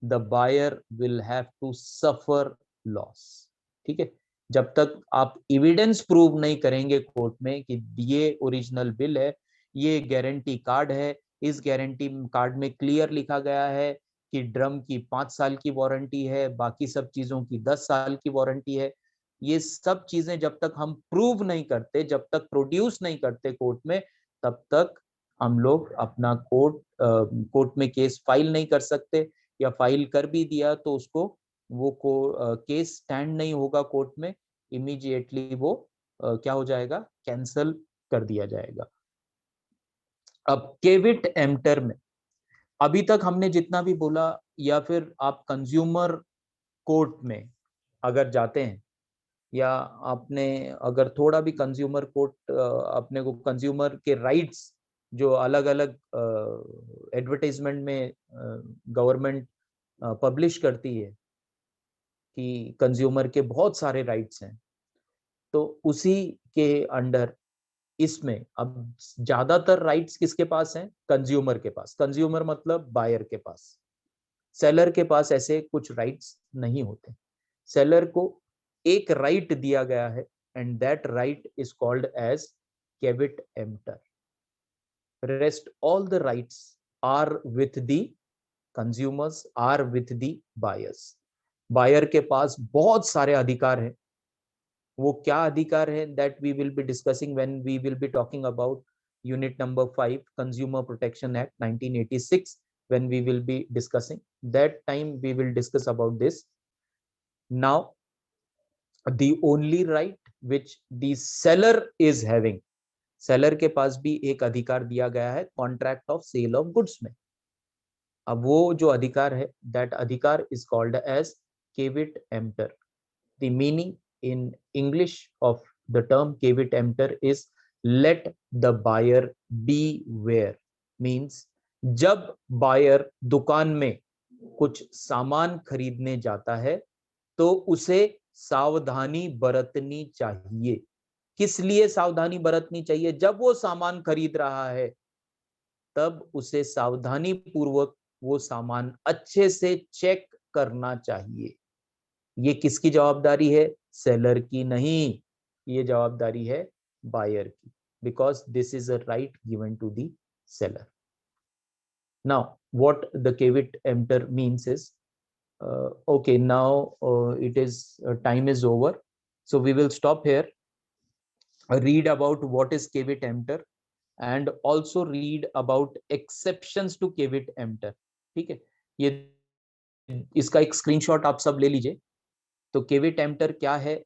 the buyer will have to suffer loss. ठीक है, जब तक आप evidence prove नहीं करेंगे court में कि ये ओरिजिनल बिल है, ये गारंटी कार्ड है, इस गारंटी कार्ड में क्लियर लिखा गया है कि ड्रम की 5 साल की वारंटी है, बाकी सब चीजों की 10 साल की वारंटी है, ये सब चीजें जब तक हम प्रूव नहीं करते, जब तक प्रोड्यूस नहीं करते कोर्ट में, तब तक हम लोग अपना कोर्ट में केस फाइल नहीं कर सकते, या फाइल कर भी दिया तो उसको वो केस स्टैंड नहीं होगा कोर्ट में, इमीडिएटली वो क्या हो जाएगा, कैंसल कर दिया जाएगा। अब केविट एम्प्टर में अभी तक हमने जितना भी बोला, या फिर आप कंज्यूमर कोर्ट में अगर जाते हैं, या आपने अगर थोड़ा भी कंज्यूमर कोर्ट, अपने को कंज्यूमर के राइट्स जो अलग अलग एडवर्टाइजमेंट में गवर्नमेंट पब्लिश करती है कि कंज्यूमर के बहुत सारे राइट्स हैं, तो उसी के अंडर इसमें अब ज्यादातर राइट्स किसके पास हैं, कंज्यूमर के पास। कंज्यूमर मतलब बायर के पास। सेलर के पास ऐसे कुछ राइट्स नहीं होते। सेलर को एक राइट दिया गया है, and that right is called as caveat emptor. Rest all the rights are with the consumers, are with the buyers. Buyer के पास बहुत सारे अधिकार हैं। वो क्या अधिकार है, that we will be discussing when we will be talking about unit number 5 consumer protection act 1986, when we will be discussing that time we will discuss about this. Now the only right which the seller is having, seller के पास भी एक अधिकार दिया गया है contract of sale of goods में। अब वो जो अधिकार है, that अधिकार is called as caveat emptor. The meaning in English of the term caveat emptor is let the buyer beware, means जब बायर दुकान में कुछ सामान खरीदने जाता है तो उसे सावधानी बरतनी चाहिए। किस लिए सावधानी बरतनी चाहिए? जब वो सामान खरीद रहा है तब उसे सावधानी पूर्वक वो सामान अच्छे से चेक करना चाहिए। ये किसकी जवाबदारी है? सेलर की नहीं, ये जवाबदारी है बायर की, because this is a right given to the seller. Now what the caveat emptor means is, okay, now it is time is over, so we will stop here, read about what is caveat emptor and also read about exceptions to caveat emptor. ठीक है, ये इसका एक screenshot आप सब ले लीजिए। तो caveat emptor क्या है,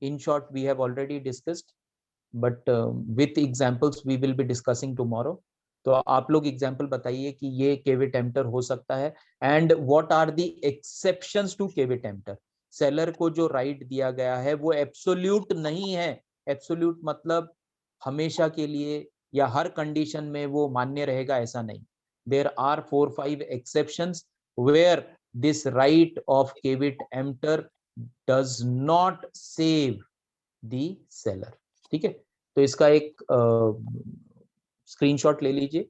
in short we have already discussed, but with examples we will be discussing tomorrow. तो आप लोग एग्जाम्पल बताइए कि ये केविट एम्प्टर हो सकता है, and what are the exceptions to caveat emptor. Seller को जो राइट दिया गया है वो एब्सोल्यूट नहीं है। एब्सोल्यूट मतलब हमेशा के लिए या हर कंडीशन में वो मान्य रहेगा, ऐसा नहीं। There are 4-5 exceptions where this right of caveat emptor does not save the seller. ठीक है, तो इसका एक स्क्रीनशॉट ले लीजिए,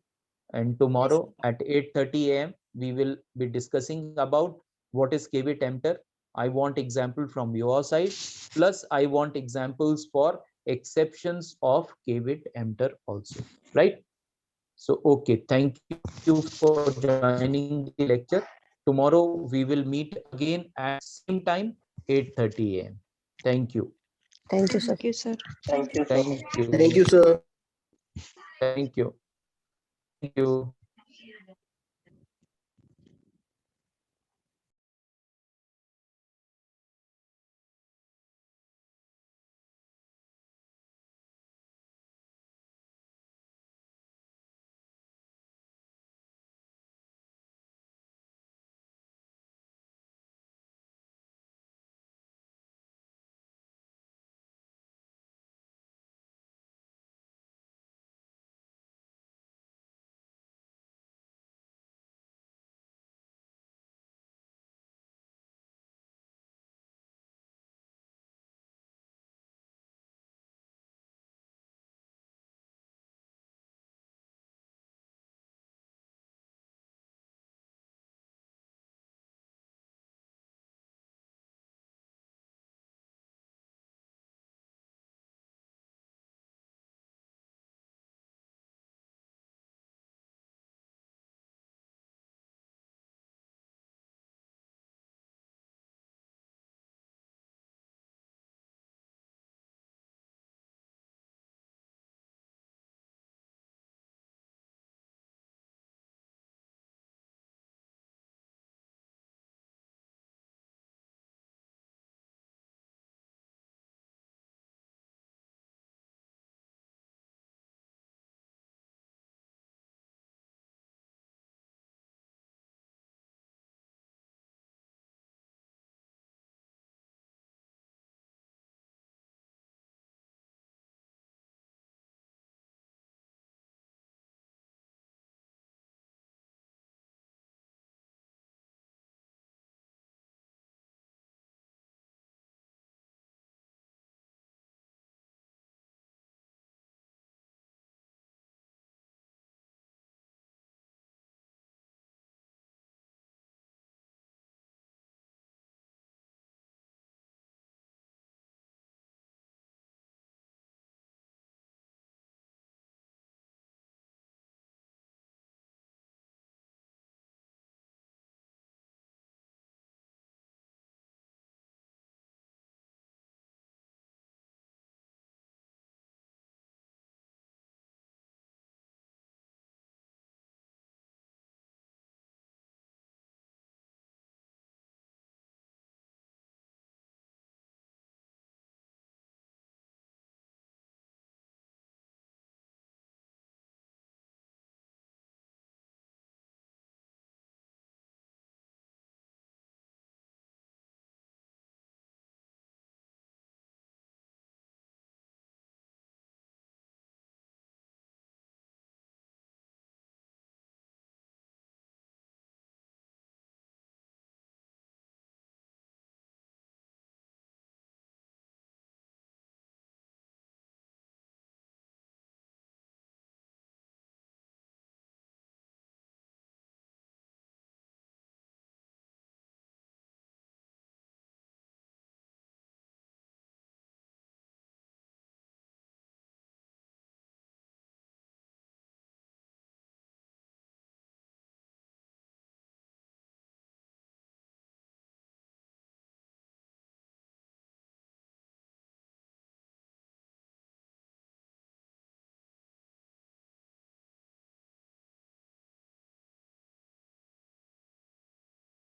and tomorrow at 8:30 AM we will be discussing about what is caveat emptor. I want example from your side, plus I want examples for exceptions of caveat emptor also, right? So okay, thank you for joining the lecture. Tomorrow we will meet again at same time, 8:30 AM. Thank you. Thank you, sir. Thank you, sir. Thank you. Thank you. Thank you, sir. Thank you. Thank you.